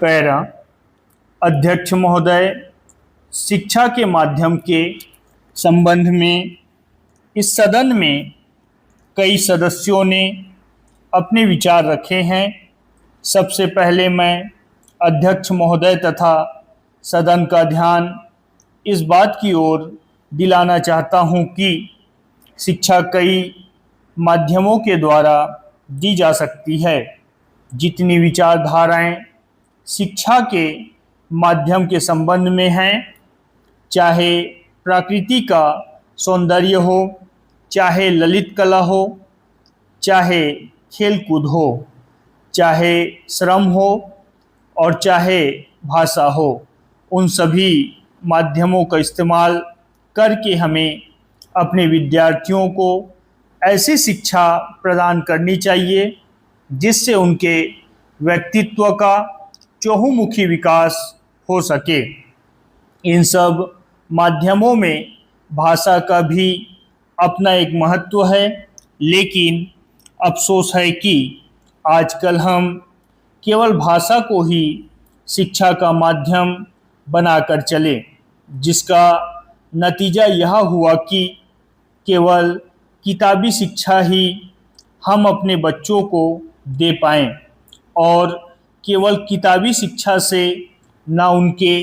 Para अध्यक्ष महोदय, शिक्षा के माध्यम के संबंध में इस सदन में कई सदस्यों ने अपने विचार रखे हैं। सबसे पहले मैं अध्यक्ष महोदय तथा सदन का ध्यान इस बात की ओर दिलाना चाहता हूं कि शिक्षा कई माध्यमों के द्वारा दी जा सकती है। जितनी विचारधाराएं शिक्षा के माध्यम के संबंध में हैं, चाहे प्रकृति का सौंदर्य हो, चाहे ललित कला हो, चाहे खेलकूद हो, चाहे श्रम हो और चाहे भाषा हो, उन सभी माध्यमों का इस्तेमाल करके हमें अपने विद्यार्थियों को ऐसी शिक्षा प्रदान करनी चाहिए जिससे उनके व्यक्तित्व का चहुमुखी विकास हो सके। इन सब माध्यमों में भाषा का भी अपना एक महत्व है, लेकिन अफसोस है कि आजकल हम केवल भाषा को ही शिक्षा का माध्यम बनाकर चले, जिसका नतीजा यह हुआ कि केवल किताबी शिक्षा ही हम अपने बच्चों को दे पाएं और केवल किताबी शिक्षा से ना उनके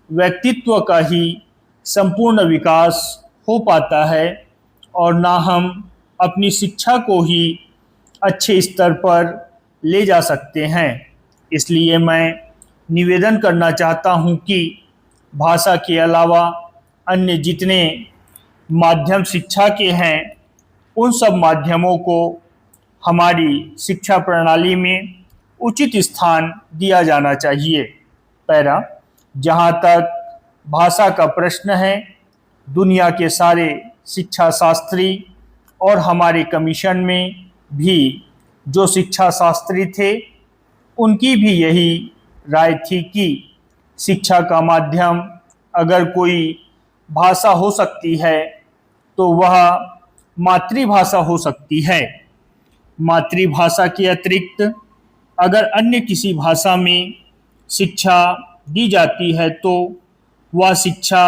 व्यक्तित्व का ही संपूर्ण विकास हो पाता है और ना हम अपनी शिक्षा को ही अच्छे स्तर पर ले जा सकते हैं। इसलिए मैं निवेदन करना चाहता हूं कि भाषा के अलावा अन्य जितने माध्यम शिक्षा के हैं, उन सब माध्यमों को हमारी शिक्षा प्रणाली में उचित स्थान दिया जाना चाहिए। पैरा, जहाँ तक भाषा का प्रश्न है, दुनिया के सारे शिक्षा शास्त्री और हमारे कमीशन में भी जो शिक्षा शास्त्री थे, उनकी भी यही राय थी कि शिक्षा का माध्यम अगर कोई भाषा हो सकती है तो वह मातृभाषा हो सकती है। मातृभाषा के अतिरिक्त अगर अन्य किसी भाषा में शिक्षा दी जाती है तो वह शिक्षा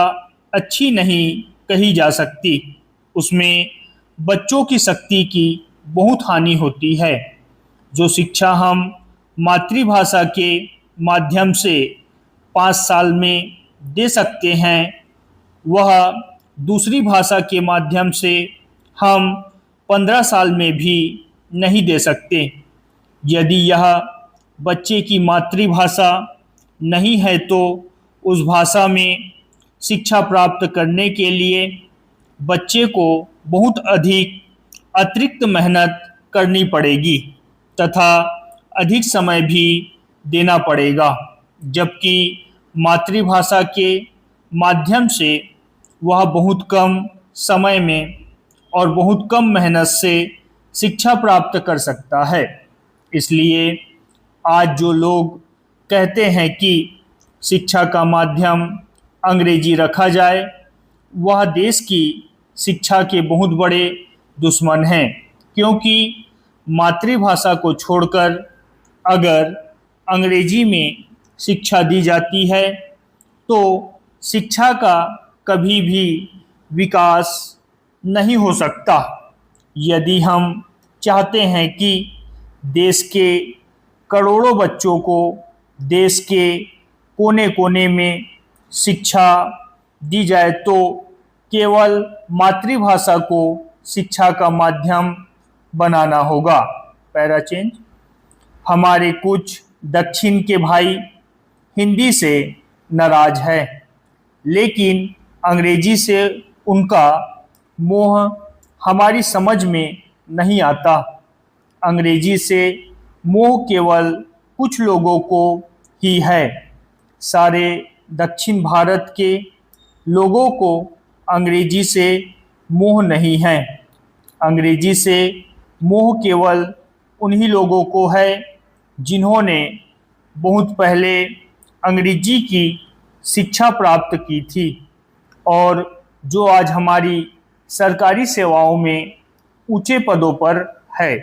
अच्छी नहीं कही जा सकती। उसमें बच्चों की शक्ति की बहुत हानि होती है। जो शिक्षा हम मातृभाषा के माध्यम से 5 साल में दे सकते हैं, वह दूसरी भाषा के माध्यम से हम 15 साल में भी नहीं दे सकते। यदि यह बच्चे की मातृभाषा नहीं है तो उस भाषा में शिक्षा प्राप्त करने के लिए बच्चे को बहुत अधिक अतिरिक्त मेहनत करनी पड़ेगी तथा अधिक समय भी देना पड़ेगा, जबकि मातृभाषा के माध्यम से वह बहुत कम समय में और बहुत कम मेहनत से शिक्षा प्राप्त कर सकता है। इसलिए आज जो लोग कहते हैं कि शिक्षा का माध्यम अंग्रेजी रखा जाए, वह देश की शिक्षा के बहुत बड़े दुश्मन हैं, क्योंकि मातृभाषा को छोड़कर अगर अंग्रेजी में शिक्षा दी जाती है तो शिक्षा का कभी भी विकास नहीं हो सकता। यदि हम चाहते हैं कि देश के करोड़ों बच्चों को देश के कोने कोने में शिक्षा दी जाए तो केवल मातृभाषा को शिक्षा का माध्यम बनाना होगा। पैरा चेंज, हमारे कुछ दक्षिण के भाई हिंदी से नाराज है, लेकिन अंग्रेजी से उनका मोह हमारी समझ में नहीं आता। अंग्रेजी से मोह केवल कुछ लोगों को ही है। सारे दक्षिण भारत के लोगों को अंग्रेजी से मोह नहीं है। अंग्रेजी से मोह केवल उन्हीं लोगों को है जिन्होंने बहुत पहले अंग्रेजी की शिक्षा प्राप्त की थी और जो आज हमारी सरकारी सेवाओं में ऊंचे पदों पर है।